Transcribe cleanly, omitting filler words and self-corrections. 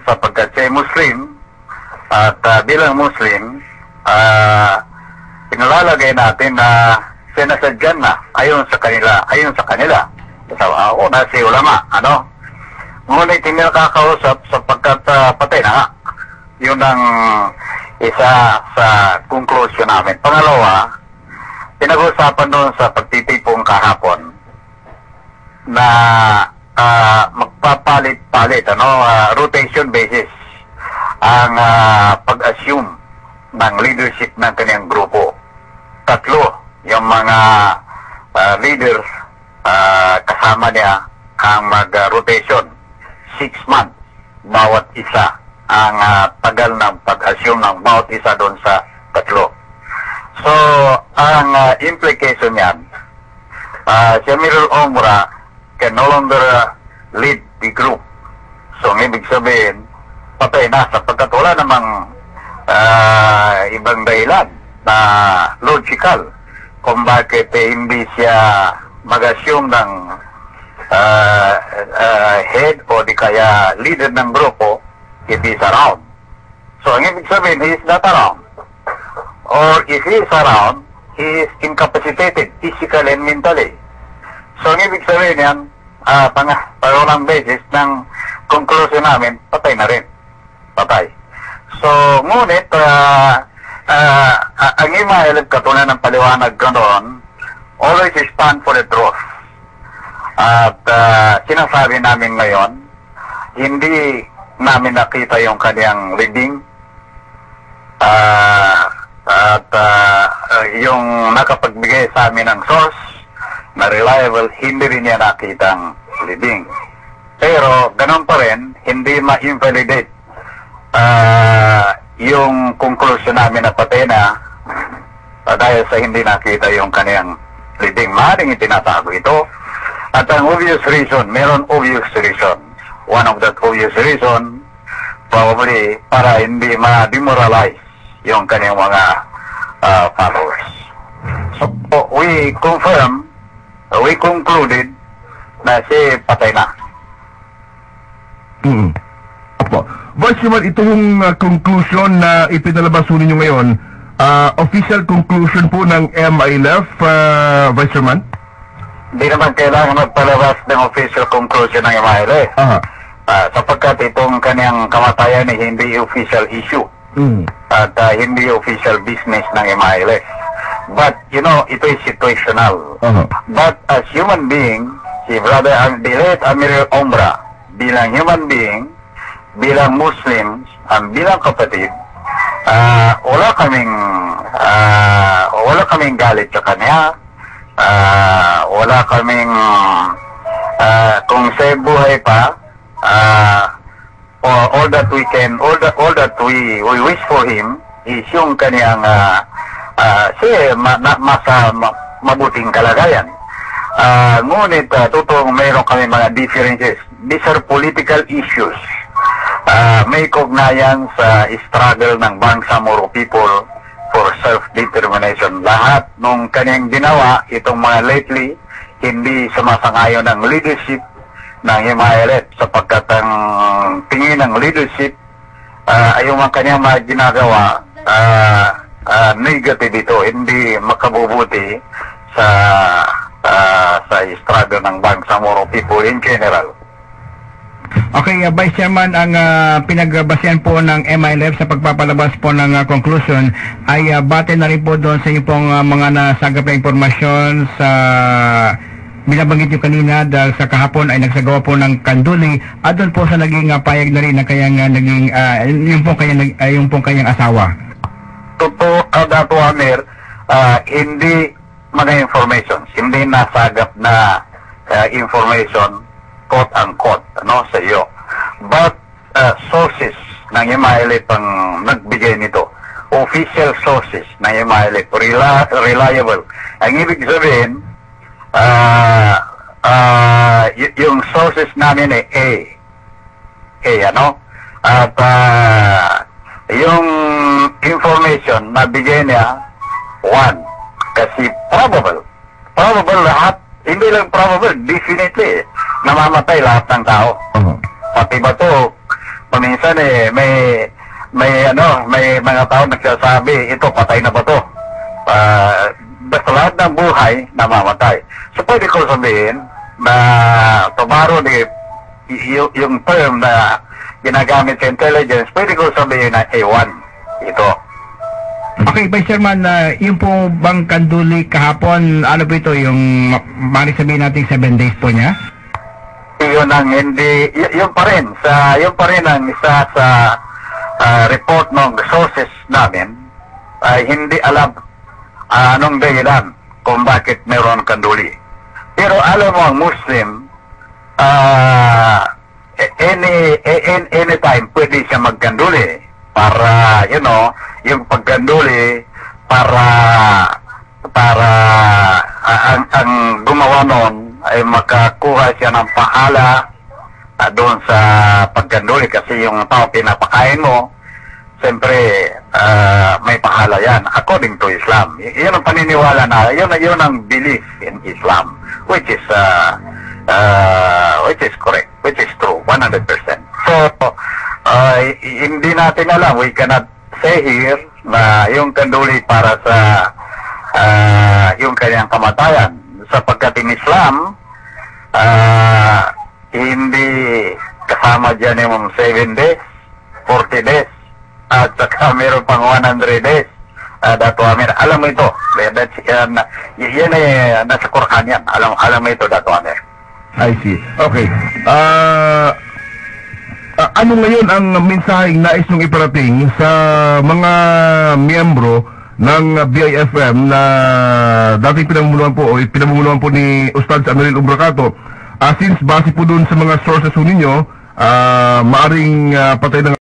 sapagkat siya ay Muslim at bilang Muslim, pinalalagay natin na sinasadyan na ayon sa kanila. So, ako na si ulama, ano? Ngunit hindi nakakausap sapagkat patay na nga. Yun ang isa sa conclusion namin. Pangalawa, pinag-usapan doon sa pagtitipong kahapon na magpapalit-palit, rotation basis ang pag-assume ng leadership ng kanyang grupo. Tatlo, yung mga leaders kasama niya ang mag-rotation. 6 months bawat isa ang tagal ng pag-assume ng bawat isa doon sa tatlo. So, ang implication niyan, si Amirul Umra can no longer lead the group. So, ang ibig sabihin, patay na sapagkat wala namang ibang dahilan na logical kung bakit hindi siya mag-assume ng head o di kaya leader ng grupo if he's around. So, ang ibig sabihin, he is not around. Or if he is around, he is incapacitated physically and mentally. So, ang ibig sabihin yan, pangulang basis ng conclusion namin, patay na rin. Patay. So, ngunit, ang email, katulad ng paliwanag ko doon, always stand for the truth. At sinasabi namin ngayon, hindi namin nakita yung kanyang reading at yung nakapagbigay sa amin ng source na reliable, hindi rin niya nakitang reading. Pero ganun pa rin, hindi ma-invalidate yung conclusion namin na patay na dahil sa hindi nakita yung kanyang reading. Maaaring itinatago ito. At ang obvious reason, meron obvious reason. One of that obvious reason, probably para hindi ma-demoralize yung kanyang mga followers. So, we concluded na si patay na. Opo. Vice Chairman, itong conclusion na ipinalabas ninyo ngayon, official conclusion po ng MILF, Vice Chairman? Hindi naman kailangan magpalabas ng official conclusion ng MILF. Sapagkat itong kanyang kamatayan ay hindi official issue. At hindi official business ng MILF. But, ito is situational. But as human being, si Brother Dilet Amirul Umra, bilang human being, bilang Muslims, ang bilang kapatid, wala kaming galit sa kanya. Wala kaming kung siya buhay pa, all that we wish for him is yung kanyang masa mabuting kalagayan. Ngunit totoong mayroon kami mga differences. These are political issues. May kaugnayan sa struggle ng Bangsamoro people for self-determination. Lahat nung kanyang ginawa, itong mga lately, hindi sumasangayon ng leadership ng MILF sapagkat ang tingin ng leadership ay yung mga kanyang mga ginagawa negative ito, hindi makabubuti sa struggle ng Bangsamoro people in general. Okay, Vice Chairman, ang pinagbasihan po ng MILF sa pagpapalabas po ng conclusion ay bate na rin po doon sa inyong pong mga nasagap na impormasyon sa binabanggit nyo kanina dahil sa kahapon ay nagsagawa po ng kanduli at doon po sa naging payag na rin na kayang naging yung pong kanyang asawa. Totoo, Dato Amir, hindi mga informations, hindi nasagap na information quote-unquote, sa iyo. But, sources ng MILF ang nagbigay nito. Official sources ng MILF, reliable. Ang ibig sabihin, yung sources namin ay At, yung information na bigay niya, one, kasi probable lahat, hindi lang probable, definitely, namamatay lahat ng tao. Pati bato, paminsan may mga tao nagsasabi, ito patay na ba to? Basta lahat ng buhay namamatay. So pwede ko sabihin na tomorrow yung term na ginagamit sa intelligence, pwede ko sabihin na A1 ito. Okay, Vice Chairman, yung po bang kanduli kahapon, ano po ito, yung mali sabihin natin 7 days po niya? Yun ang hindi, yun pa rin ang isa sa report ng sources namin, ay hindi alam anong dahilan kung bakit meron kanduli. Pero alam mo ang Muslim, anytime pwede siya magkanduli para, yung pagkanduli para ang gumawa nun ay makakuha siya ng pahala doon sa pagkanduli kasi yung tao pinapakain mo, siyempre may pahala yan according to Islam. Yun ang paniniwala na, yun ang belief in Islam, which is correct, which is true, 100%. So, hindi natin alam, we cannot say here na yung kanduli para sa yung kanyang kamatayan, sapagkat in Islam, hindi kasama dyan yung 7 days, 40 days, at saka meron pang 100 days. Dato Amir, alam mo ito, yan nasa Quran yan, alam mo ito, Dato Amir. I see. Okay. Ano ngayon ang mensaheng nais nung iparating sa mga miyembro ng BIFM na dating pinamumunuan po ni Ustad Amelil Ubracato? Since base po dun sa mga sources po ninyo, maaring patay ng